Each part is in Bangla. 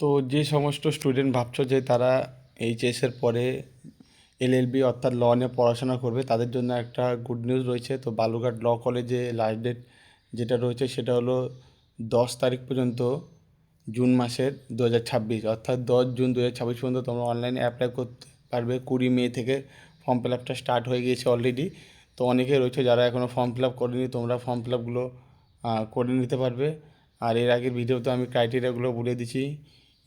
তো যে সমস্ত স্টুডেন্ট ভাবছো যে তারা এইচএসের পরে এলএলবি অর্থাৎ ল নিয়ে পড়াশোনা করবে, তাদের জন্য একটা গুড নিউজ রয়েছে। তো বালুরঘাট ল কলেজে লাস্ট ডেট যেটা রয়েছে সেটা হলো 10 তারিখ পর্যন্ত, জুন মাসের 2026, অর্থাৎ 10 জুন 2026 পর্যন্ত তোমরা অনলাইনে অ্যাপ্লাই করতে পারবে। 20 মে থেকে ফর্ম ফিল আপটা স্টার্ট হয়ে গিয়েছে অলরেডি। তো অনেকে রয়েছে যারা এখনও ফর্ম ফিল আপ করেনি, তোমরা ফর্ম ফিল আপগুলো করে নিতে পারবে। আর এর আগের ভিডিওতে আমি ক্রাইটেরিয়াগুলো বলে দিচ্ছি।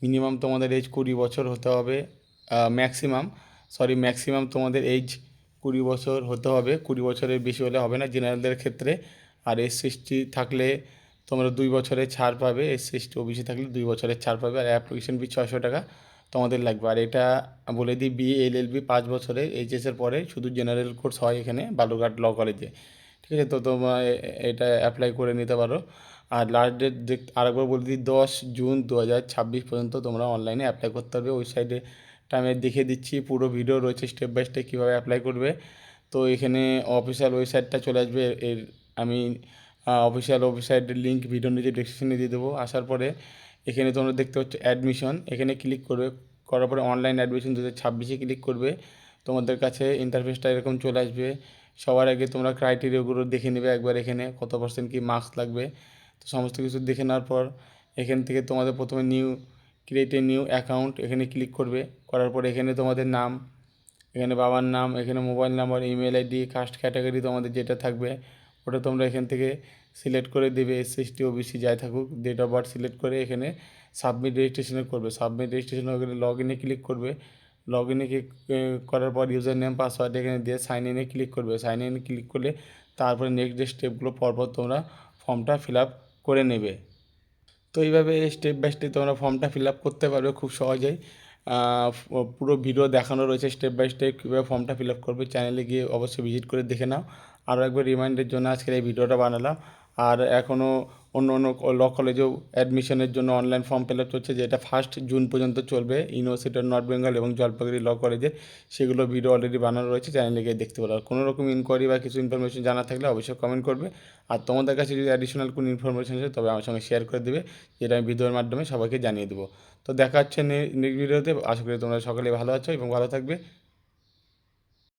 মিনিমাম তোমাদের এজ 20 বছর হতে হবে, ম্যাক্সিমাম তোমাদের এজ 20 বছর হতে হবে। 20 বছরের বেশি হলে হবে না জেনারেলদের ক্ষেত্রে। আর এসসি থাকলে তোমরা 2 বছরের ছাড় পাবে, এসসি ওবিসি থাকলে 2 বছরের ছাড় পাবে। আর অ্যাপ্লিকেশন ফি 600 টাকা তোমাদের লাগবে। আর এটা বলে দিই, বিএ এলএলবি 5 বছরের এইচএসের পরে শুধু জেনারেল কোর্স হয় এখানে বালুরঘাট ল কলেজে, ঠিক আছে? তো তোমরা এটা অ্যাপ্লাই করে নিতে পারো। আর লাস্ট ডেট আরেকবার বলে দিই, 10 জুন 2026 পর্যন্ত তোমরা অনলাইনে অ্যাপ্লাই করতে পারবে। ওয়েবসাইটে আমি দেখিয়ে দিচ্ছি, পুরো ভিডিও রয়েছে স্টেপ বাই স্টেপ কীভাবে অ্যাপ্লাই করবে। তো এখানে অফিসিয়াল ওয়েবসাইটটা চলে আসবে। এর আমি অফিসিয়াল ওয়েবসাইটের লিঙ্ক ভিডিও নিচে ডেসক্রিপশনে দিয়ে দেবো। আসার পরে এখানে তোমরা দেখতে পাচ্ছ অ্যাডমিশন, এখানে ক্লিক করবে। করার পরে অনলাইন অ্যাডমিশন 2026-এ ক্লিক করবে। তোমাদের কাছে ইন্টারফেসটা এরকম চলে আসবে। সবার আগে তোমরা ক্রাইটেরিয়াগুলো দেখে নেবে একবার, এখানে কত পার্সেন্ট কি মার্কস লাগবে। তো সমস্ত কিছু দেখে নেওয়ার পর এখান থেকে তোমাদের প্রথমে ক্রিয়েট এ নিউ অ্যাকাউন্ট এখানে ক্লিক করবে। করার পর এখানে তোমাদের নাম, এখানে বাবার নাম, এখানে mobile number, email ID, caste category তোমাদের যেটা থাকবে ওটা তোমরা এখান থেকে সিলেক্ট করে দেবে। এসসি এসটি ওবিসি যাই থাকুক, ডেট অফ বার্থ সিলেক্ট করে এখানে সাবমিট রেজিস্ট্রেশনে করবে। সাবমিট রেজিস্ট্রেশন হয়ে গেলে লগ ইনে ক্লিক করবে। লগ ইনে করার পর ইউজার নেম পাসওয়ার্ড এখানে দিয়ে সাইন ইনে ক্লিক করবে। সাইন ইনে ক্লিক করলে তারপরে নেক্সট যে স্টেপগুলো পরপর তোমরা ফর্মটা ফিল আপ করে নেবে। তো এইভাবে স্টেপ বাই স্টেপ তোমরা ফর্মটা ফিল আপ করতে পারবে খুব সহজেই। পুরো ভিডিও দেখানো রয়েছে স্টেপ বাই স্টেপ কীভাবে ফর্মটা ফিল আপ করবে। চ্যানেলে গিয়ে অবশ্যই ভিজিট করে দেখে নাও। আরও একবার রিমাইন্ডের জন্য আজকের এই ভিডিওটা বানালাম। আর এখনও অন্য অন্য ল কলেজেও অ্যাডমিশনের জন্য অনলাইন ফর্ম ফিল আপ চলছে, যেটা 1 জুন পর্যন্ত চলবে। ইউনিভার্সিটি অফ নর্থ বেঙ্গল এবং জলপাইগুড়ি ল কলেজের সেগুলো ভিডিও অলরেডি বানানো রয়েছে, চ্যানেলে গিয়ে দেখতে পারো। আর কোনো রকম ইনকোয়ারি বা কিছু ইনফরমেশন জানা থাকলে অবশ্যই কমেন্ট করবে। আর তোমাদের কাছে যদি অ্যাডিশনাল কোনো ইনফরমেশন আছে তবে আমার সঙ্গে শেয়ার করে দেবে, যেটা আমি ভিডিওর মাধ্যমে সবাইকে জানিয়ে দেবো। তো দেখা হচ্ছে নেক্সট ভিডিওতে। আশা করি তোমরা সকলে ভালো আছো এবং ভালো থাকবে।